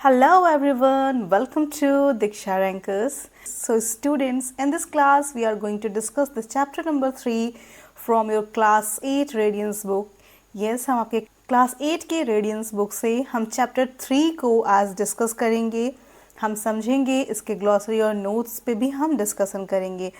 Hello everyone, welcome to Diksha Rankers. So students, in this class we are going to discuss the chapter number 3 from your class 8 Radiance book. Yes, हम आपके class 8 के radiance book से हम chapter 3 को आज discuss करेंगे, हम समझेंगे, इसके ग्लॉसरी और नोट्स पे भी हम डिस्कशन करेंगे.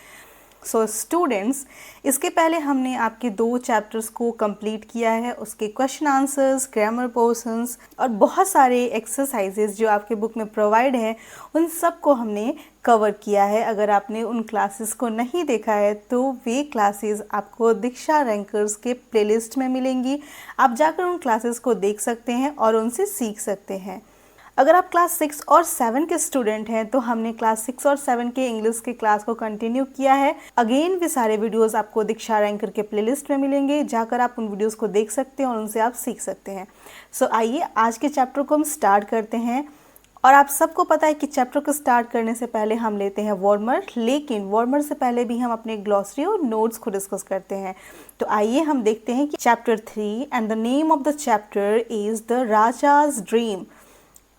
सो स्टूडेंट्स, इसके पहले हमने आपके 2 चैप्टर्स को कंप्लीट किया है, उसके क्वेश्चन आंसर्स, ग्रामर पोर्शंस और बहुत सारे एक्सरसाइजेज जो आपके बुक में प्रोवाइड है उन सब को हमने कवर किया है. अगर आपने उन क्लासेस को नहीं देखा है तो वे क्लासेस आपको दीक्षा रैंकर्स के प्लेलिस्ट में मिलेंगी. आप जाकर उन क्लासेस को देख सकते हैं और उनसे सीख सकते हैं. अगर आप क्लास 6 और 7 के स्टूडेंट हैं तो हमने क्लास 6 और 7 के इंग्लिश के क्लास को कंटिन्यू किया है. अगेन वे सारे वीडियोस आपको दीक्षा रैंकर के प्लेलिस्ट में मिलेंगे, जाकर आप उन वीडियोस को देख सकते हैं और उनसे आप सीख सकते हैं. सो आइए आज के चैप्टर को हम स्टार्ट करते हैं. और आप सबको पता है कि चैप्टर को स्टार्ट करने से पहले हम लेते हैं वार्मर, लेकिन वार्मर से पहले भी हम अपने ग्लॉसरी और नोट्स को डिस्कस करते हैं. तो आइए हम देखते हैं कि chapter 3 and the name of the chapter is the Raja's dream.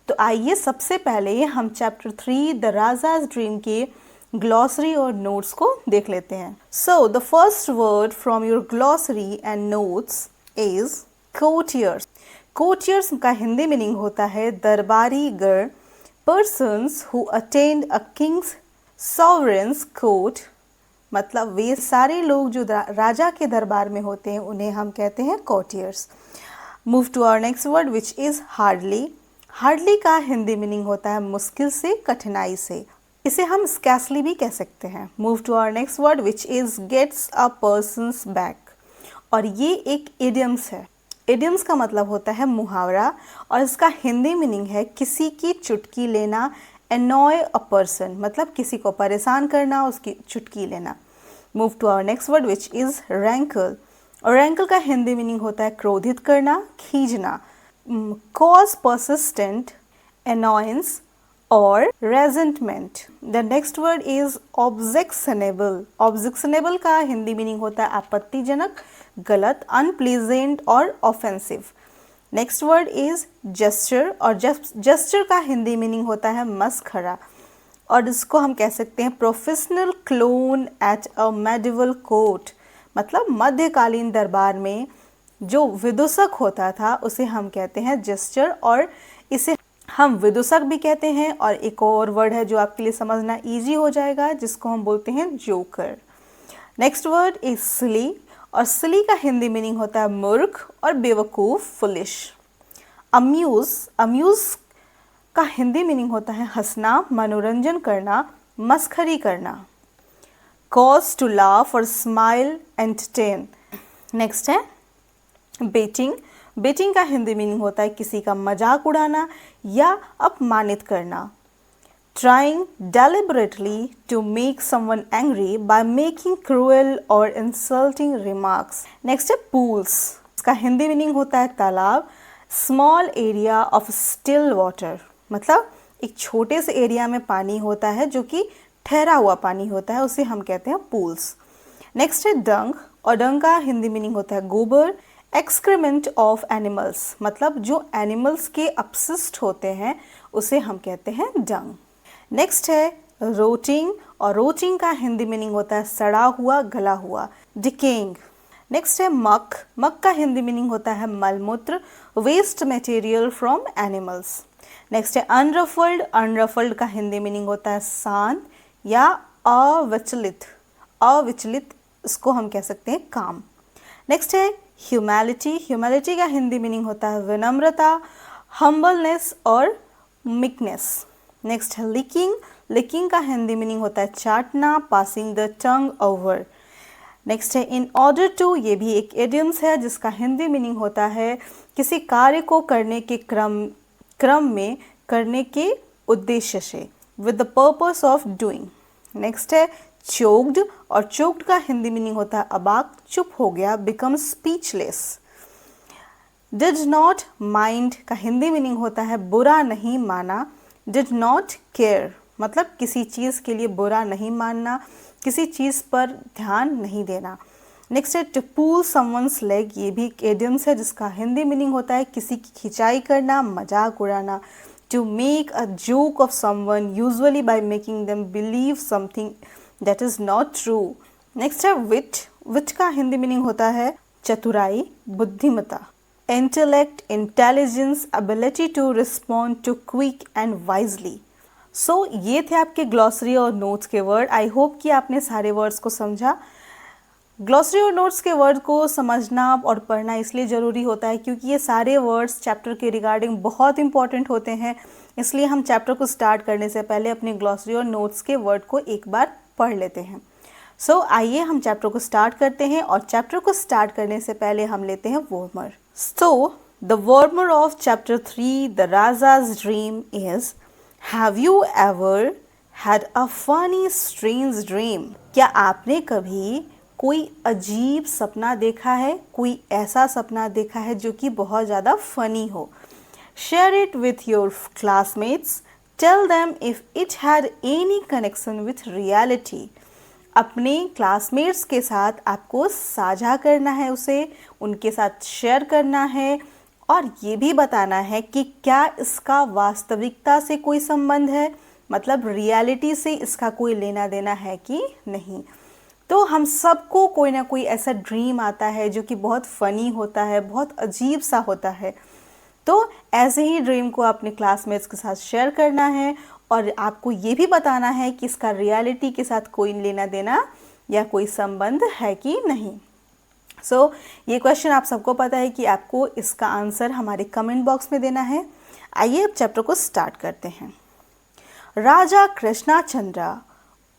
तो आइए सबसे पहले हम चैप्टर 3 द राजाज ड्रीम के ग्लॉसरी और नोट्स को देख लेते हैं. So the first word from your glossary and notes is courtiers. Courtiers का हिंदी मीनिंग होता है दरबारी गण, persons who attend a king's sovereign's court. मतलब वे सारे लोग जो राजा के दरबार में होते हैं उन्हें हम कहते हैं courtiers. Move to our next word which is hardly. Hardly का हिंदी मीनिंग होता है मुश्किल से, कठिनाई से. इसे हम स्कैसली भी कह सकते हैं. Move to our next word which is gets a person's back. और ये एक इडियम्स है. इडियम्स का मतलब होता है मुहावरा और इसका हिंदी मीनिंग है किसी की चुटकी लेना. एनॉय अ पर्सन मतलब किसी को परेशान करना, उसकी चुटकी लेना. Move to our next word which is rankle. और रैंकल का हिंदी मीनिंग होता है क्रोधित करना, खींचना. Cause persistent annoyance or resentment. The next word is objectionable. Objectionable का हिंदी मीनिंग होता है आपत्तिजनक, गलत, unpleasant और offensive. Next word is gesture. और gesture का हिंदी मीनिंग होता है मस्खरा और इसको हम कह सकते हैं professional clone at a medieval court. मतलब मध्यकालीन दरबार में जो विदूषक होता था उसे हम कहते हैं जेस्चर और इसे हम विदूषक भी कहते हैं. और एक और वर्ड है जो आपके लिए समझना इजी हो जाएगा जिसको हम बोलते हैं जोकर. नेक्स्ट वर्ड इज सिली. और सिली का हिंदी मीनिंग होता है मूर्ख और बेवकूफ़, फुलिश. अम्यूज का हिंदी मीनिंग होता है हंसना, मनोरंजन करना, मस्खरी करना. कॉज टू लाफ और स्माइल, एंटरटेन. नेक्स्ट है बेटिंग. बेटिंग का हिंदी मीनिंग होता है किसी का मजाक उड़ाना या अपमानित करना. Trying deliberately to make someone angry by making cruel or insulting remarks. Next है पूल्स. इसका हिंदी मीनिंग होता है तालाब. Small area of still water मतलब एक छोटे से एरिया में पानी होता है जो कि ठहरा हुआ पानी होता है, उसे हम कहते हैं पूल्स. नेक्स्ट है डंग. और डंग का हिंदी मीनिंग होता है गोबर. एक्सक्रीमेंट ऑफ एनिमल्स मतलब जो एनिमल्स के अपशिष्ट होते हैं उसे हम कहते हैं डंग. नेक्स्ट है रोटिंग. और रोटिंग का हिंदी मीनिंग होता है सड़ा हुआ, गला हुआ, डिकेइंग. नेक्स्ट है मक. मक का हिंदी मीनिंग होता है मलमूत्र, waste material from animals. Next है अनरफल्ड. अनरफल्ड का हिंदी मीनिंग होता है शांत या अविचलित. अविचलित इसको हम कह सकते हैं काम. नेक्स्ट है ह्यूमैलिटी. ह्यूमैलिटी का हिंदी मीनिंग होता है विनम्रता, हम्बलनेस और मिकनेस. नेक्स्ट है लिकिंग. लिकिंग का हिंदी मीनिंग होता है चाटना, passing the tongue over. Next है इन ऑर्डर टू. ये भी एक इडियम्स है जिसका हिंदी मीनिंग होता है किसी कार्य को करने के क्रम में, करने के उद्देश्य से, with the purpose of doing. Next है चोक्ड. और चोक्ड का हिंदी मीनिंग होता है अबाक, चुप हो गया, become speechless. Did not mind का हिंदी मीनिंग होता है बुरा नहीं माना. डिड नॉट केयर मतलब किसी चीज़ के लिए बुरा नहीं मानना, किसी चीज़ पर ध्यान नहीं देना. नेक्स्ट है टू पुल समवन्स लेग. ये भी एक इडियम्स है जिसका हिंदी मीनिंग होता है किसी की खिंचाई करना, मजाक उड़ाना. to make a joke of someone, usually by making them believe something that is not true. Next है wit. wit का हिंदी मीनिंग होता है चतुराई, बुद्धिमता. intellect, intelligence, ability to respond to quick and wisely. So ये थे आपके ग्लॉसरी और नोट्स के वर्ड. आई होप कि आपने सारे वर्ड्स को समझा. ग्लॉसरी और नोट्स के वर्ड को समझना और पढ़ना इसलिए ज़रूरी होता है क्योंकि ये सारे वर्ड्स चैप्टर के रिगार्डिंग बहुत इंपॉर्टेंट होते हैं. इसलिए हम चैप्टर को स्टार्ट करने से पहले अपने ग्लॉसरी और नोट्स के वर्ड को एक बार पढ़ लेते हैं. सो आइए हम चैप्टर को स्टार्ट करते हैं और चैप्टर को स्टार्ट करने से पहले हम लेते हैं warmer. So the warmer of chapter 3 the Raja's dream is, have you ever had a funny strange dream? क्या आपने कभी कोई अजीब सपना देखा है? कोई ऐसा सपना देखा है जो कि बहुत ज़्यादा फनी हो? Share it with your classmates. Tell them if it had any connection with reality. अपने क्लासमेट्स के साथ आपको साझा करना है, उसे उनके साथ शेयर करना है और ये भी बताना है कि क्या इसका वास्तविकता से कोई संबंध है, मतलब रियलिटी से इसका कोई लेना देना है कि नहीं. तो हम सबको कोई ना कोई ऐसा ड्रीम आता है जो कि बहुत फ़नी होता है, बहुत अजीब सा होता है. तो ऐसे ही ड्रीम को अपने क्लासमेट्स के साथ शेयर करना है और आपको ये भी बताना है कि इसका रियलिटी के साथ कोई लेना देना या कोई संबंध है कि नहीं. सो ये क्वेश्चन आप सबको पता है कि आपको इसका आंसर हमारे कमेंट बॉक्स में देना है. आइए अब चैप्टर को स्टार्ट करते हैं. राजा Krishnachandra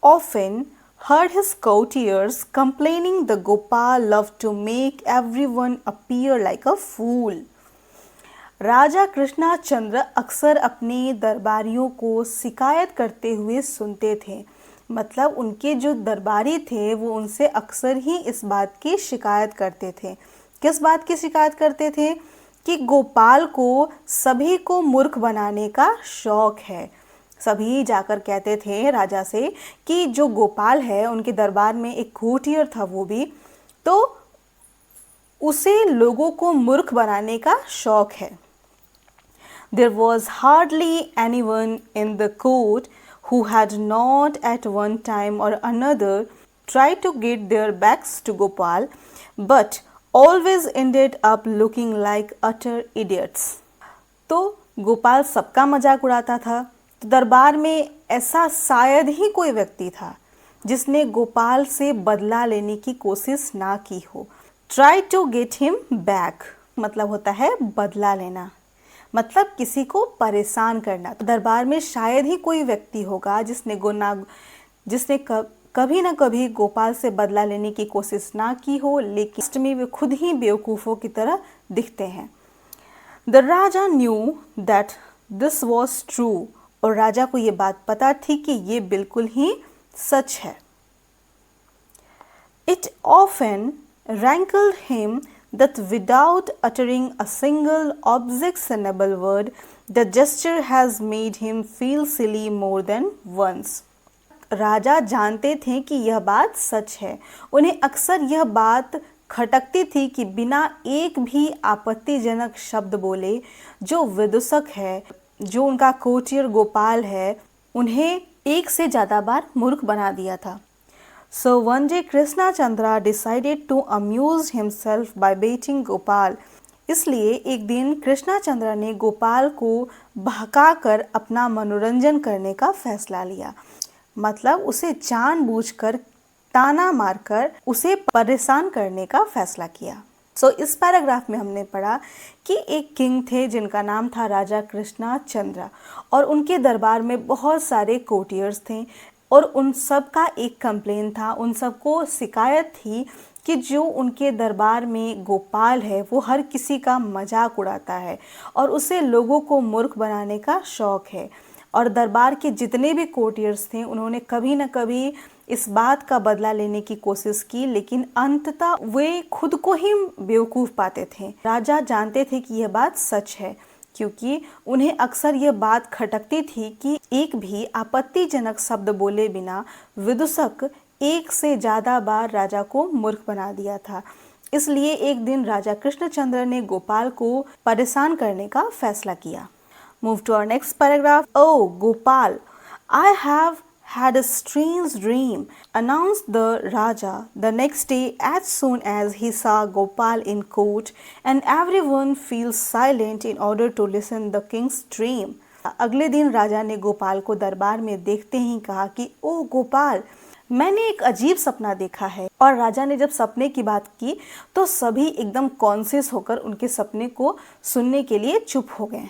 often heard his courtiers complaining the Gopal loved to make everyone appear like a fool. राजा कृष्णचंद्र अक्सर अपने दरबारियों को शिकायत करते हुए सुनते थे. मतलब उनके जो दरबारी थे वो उनसे अक्सर ही इस बात की शिकायत करते थे. किस बात की शिकायत करते थे? कि गोपाल को सभी को मूर्ख बनाने का शौक है. सभी जाकर कहते थे राजा से कि जो गोपाल है, उनके दरबार में एक कोर्टियर था वो भी, तो उसे लोगों को मूर्ख बनाने का शौक है. There was hardly anyone in the court who had not at one time or another tried to get their backs to Gopal, but always ended up looking like utter idiots. तो गोपाल सबका मजाक उड़ाता था. तो दरबार में ऐसा शायद ही कोई व्यक्ति था जिसने गोपाल से बदला लेने की कोशिश ना की हो. Try to get him back मतलब होता है बदला लेना, मतलब किसी को परेशान करना. तो दरबार में शायद ही कोई व्यक्ति होगा जिसने कभी ना कभी गोपाल से बदला लेने की कोशिश ना की हो, लेकिन में वे खुद ही बेवकूफ़ों की तरह दिखते हैं. The Raja knew that this was true. और राजा को ये बात पता थी कि ये बिल्कुल ही सच है. It often rankled him that without uttering a single objectionable word, the gesture has made him feel silly more than once. राजा जानते थे कि यह बात सच है. उन्हें अक्सर यह बात खटकती थी कि बिना एक भी आपत्तिजनक शब्द बोले जो विदूषक है, जो उनका कोर्टियर गोपाल है, उन्हें एक से ज़्यादा बार मूर्ख बना दिया था. So one day Krishnachandra decided to amuse himself by baiting Gopal. इसलिए एक दिन कृष्णचंद्र ने गोपाल को बहकाकर अपना मनोरंजन करने का फैसला लिया. मतलब उसे जानबूझकर ताना मारकर उसे परेशान करने का फैसला किया. सो इस पैराग्राफ में हमने पढ़ा कि एक किंग थे जिनका नाम था राजा कृष्णचंद्र और उनके दरबार में बहुत सारे कोर्टियर्स थे और उन सब का एक कंप्लेन था. उन सबको शिकायत थी कि जो उनके दरबार में गोपाल है वो हर किसी का मजाक उड़ाता है और उसे लोगों को मूर्ख बनाने का शौक है. और दरबार के जितने भी कोर्टियर्स थे उन्होंने कभी न कभी इस बात का बदला लेने की कोशिश की, लेकिन अंततः वे खुद को ही बेवकूफ़ पाते थे. राजा जानते थे कि यह बात सच है क्योंकि उन्हें अक्सर यह बात खटकती थी कि एक भी आपत्तिजनक शब्द बोले बिना विदूषक एक से ज़्यादा बार राजा को मूर्ख बना दिया था. इसलिए एक दिन राजा कृष्णचंद्र ने गोपाल को परेशान करने का फैसला किया. Move to our next paragraph. Oh, Gopal, I have had a strange dream, announced the Raja the next day as soon as he saw Gopal in court, and everyone feels silent in order to listen the king's dream. अगले दिन राजा ने गोपाल को दरबार में देखते ही कहा कि ओ गोपाल, मैंने एक अजीब सपना देखा है। और राजा ने जब सपने की बात की तो सभी एकदम कॉन्शियस होकर उनके सपने को सुनने के लिए चुप हो गए।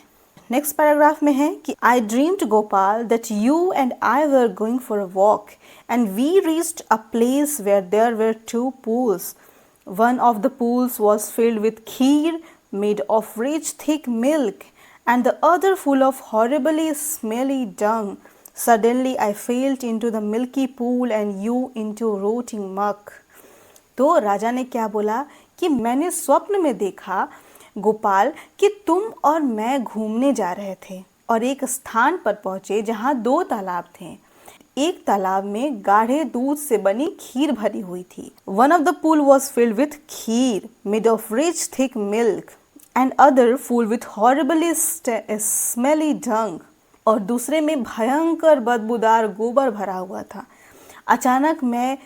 नेक्स्ट पैराग्राफ में है कि I dreamed Gopal that you and I were going for a walk and we reached a place where there were two pools. One of the pools was filled with kheer made of rich thick milk and the other full of horribly smelly dung. Suddenly I fell into the milky pool and you into rotting muck. तो राजा ने क्या बोला कि मैंने स्वप्न में देखा गोपाल कि तुम और मैं घूमने जा रहे थे और एक स्थान पर पहुंचे जहां 2 तालाब थे। एक तालाब में गाढ़े दूध से बनी खीर भरी हुई थी। One of the pool was filled with kheer made of rich thick milk and other full with horribly smelly dung. और दूसरे में भयंकर बदबूदार गोबर भरा हुआ था। अचानक मैं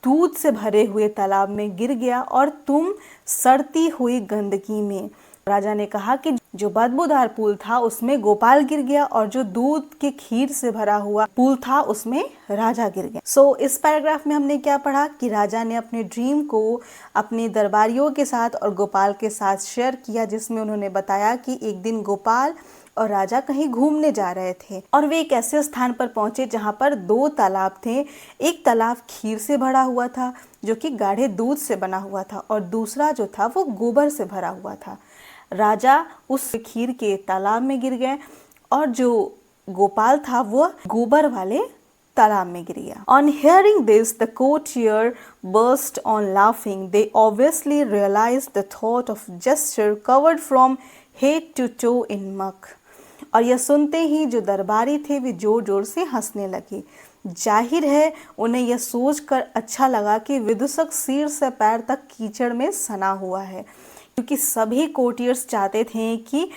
दूध से भरे हुए तालाब में गिर गया और तुम सड़ती हुई गंदगी में। राजा ने कहा कि जो बदबूदार पूल था उसमें गोपाल गिर गया और जो दूध के खीर से भरा हुआ पूल था उसमें राजा गिर गया। सो इस पैराग्राफ में हमने क्या पढ़ा कि राजा ने अपने ड्रीम को अपने दरबारियों के साथ और गोपाल के साथ शेयर किया, जिसमें उन्होंने बताया कि एक दिन गोपाल और राजा कहीं घूमने जा रहे थे और वे एक ऐसे स्थान पर पहुंचे जहां पर 2 तालाब थे। एक तालाब खीर से भरा हुआ था जो कि गाढ़े दूध से बना हुआ था और दूसरा जो था वो गोबर से भरा हुआ था। राजा उस खीर के तालाब में गिर गए और जो गोपाल था वो गोबर वाले तालाब में गिर गया। On hearing this, the courtier burst on laughing. They obviously realized the thought of gesture covered from head to toe in muck. और यह सुनते ही जो दरबारी थे वे जोर जोर से हंसने लगे। जाहिर है उन्हें यह सोचकर अच्छा लगा कि विदूषक सिर से पैर तक कीचड़ में सना हुआ है, क्योंकि सभी कोर्टियर्स चाहते थे कि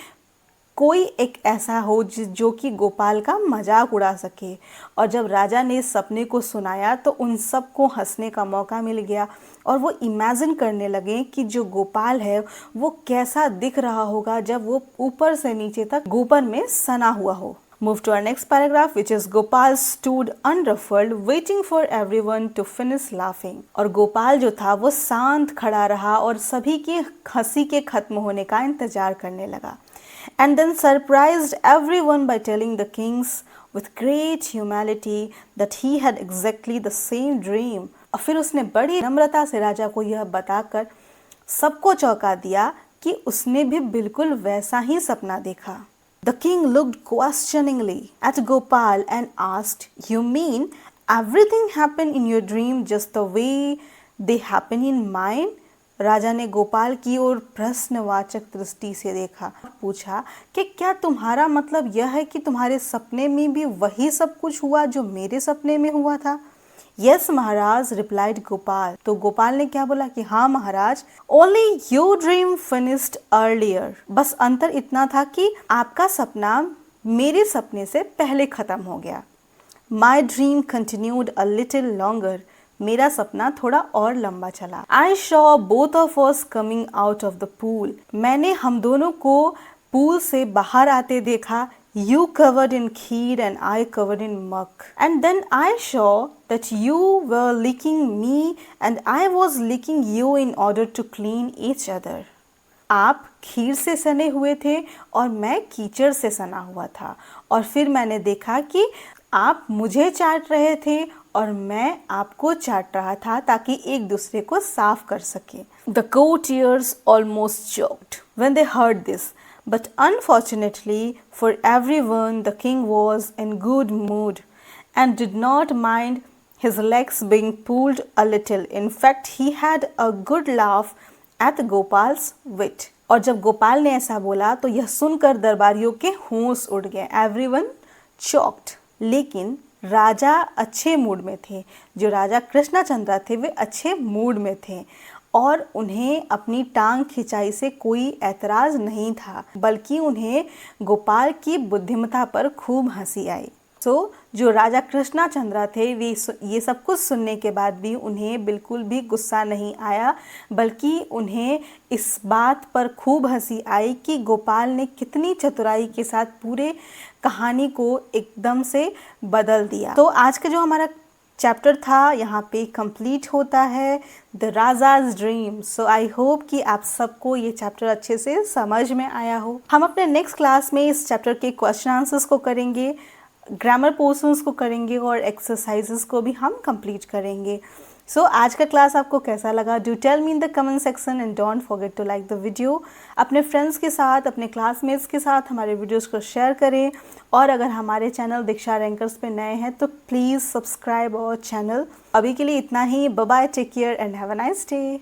कोई एक ऐसा हो जो कि गोपाल का मजाक उड़ा सके। और जब राजा ने इस सपने को सुनाया तो उन सबको हंसने का मौका मिल गया और वो इमेजिन करने लगे कि जो गोपाल है वो कैसा दिख रहा होगा जब वो ऊपर से नीचे तक गोबर में सना हुआ हो। Move to our next paragraph, which is Gopal stood unruffled, waiting for everyone to finish laughing. और गोपाल जो था वो शांत खड़ा रहा और सभी की हंसी के खत्म होने का इंतजार करने लगा। And then surprised everyone by telling the kings with great humility that he had exactly the same dream. और फिर उसने बड़ी नम्रता से राजा को यह बताकर सबको चौंका दिया कि उसने भी बिल्कुल वैसा ही सपना देखा। The king looked questioningly at Gopal and asked, "You mean everything happened in your dream just the way they happen in mine?" राजा ने गोपाल की ओर प्रश्नवाचक दृष्टि से देखा। पूछा कि क्या तुम्हारा मतलब यह है कि तुम्हारे सपने में भी वही सब कुछ हुआ जो मेरे सपने में हुआ था? Yes, महाराज, replied गोपाल। तो गोपाल ने क्या बोला कि हाँ महाराज, only your dream finished earlier. बस अंतर इतना था कि आपका सपना मेरे सपने से पहले खत्म हो गया। My dream continued a little longer. मेरा सपना थोड़ा और लंबा चला। I saw both of us coming out of the pool. मैंने हम दोनों को पूल से बाहर आते देखा। You covered in kheer and I covered in muck. And then I saw that you were licking me and I was licking you in order to clean each other. आप खीर से सने हुए थे और मैं कीचड़ से सना हुआ था। और फिर मैंने देखा कि आप मुझे चाट रहे थे और मैं आपको चाट रहा था ताकि एक दूसरे को साफ कर सके। The courtiers almost choked when they heard this. But unfortunately for everyone, the king was in good mood and did not mind his legs being pulled a little. In fact, he had a good laugh at Gopal's wit. और जब गोपाल ने ऐसा बोला तो यह सुनकर दरबारियों के होश उड़ गए। Everyone choked. लेकिन राजा अच्छे मूड में थे। जो राजा कृष्णचंद्र थे वे अच्छे मूड में थे और उन्हें अपनी टांग खिंचाई से कोई ऐतराज नहीं था, बल्कि उन्हें गोपाल की बुद्धिमत्ता पर खूब हंसी आई। जो राजा कृष्णचंद्र थे वे ये सब कुछ सुनने के बाद भी उन्हें बिल्कुल भी गुस्सा नहीं आया, बल्कि उन्हें इस बात पर खूब हंसी आई कि गोपाल ने कितनी चतुराई के साथ पूरे कहानी को एकदम से बदल दिया। तो आज का जो हमारा चैप्टर था यहाँ पे कंप्लीट होता है, the Raja's dream. So I hope कि आप सबको ये चैप्टर अच्छे से समझ में आया हो। हम अपने नेक्स्ट क्लास में इस चैप्टर के क्वेश्चन आंसर्स को करेंगे, ग्रामर पोर्शंस को करेंगे और एक्सरसाइजेस को भी हम कंप्लीट करेंगे। सो आज का क्लास आपको कैसा लगा? Do tell me in the comment section and don't forget to like the video. अपने फ्रेंड्स के साथ, अपने क्लासमेट्स के साथ हमारे वीडियोस को शेयर करें, और अगर हमारे चैनल दीक्षा रैंकर्स पे नए हैं तो प्लीज़ सब्सक्राइब आवर चैनल। अभी के लिए इतना ही। Bye bye, take care and have a nice day.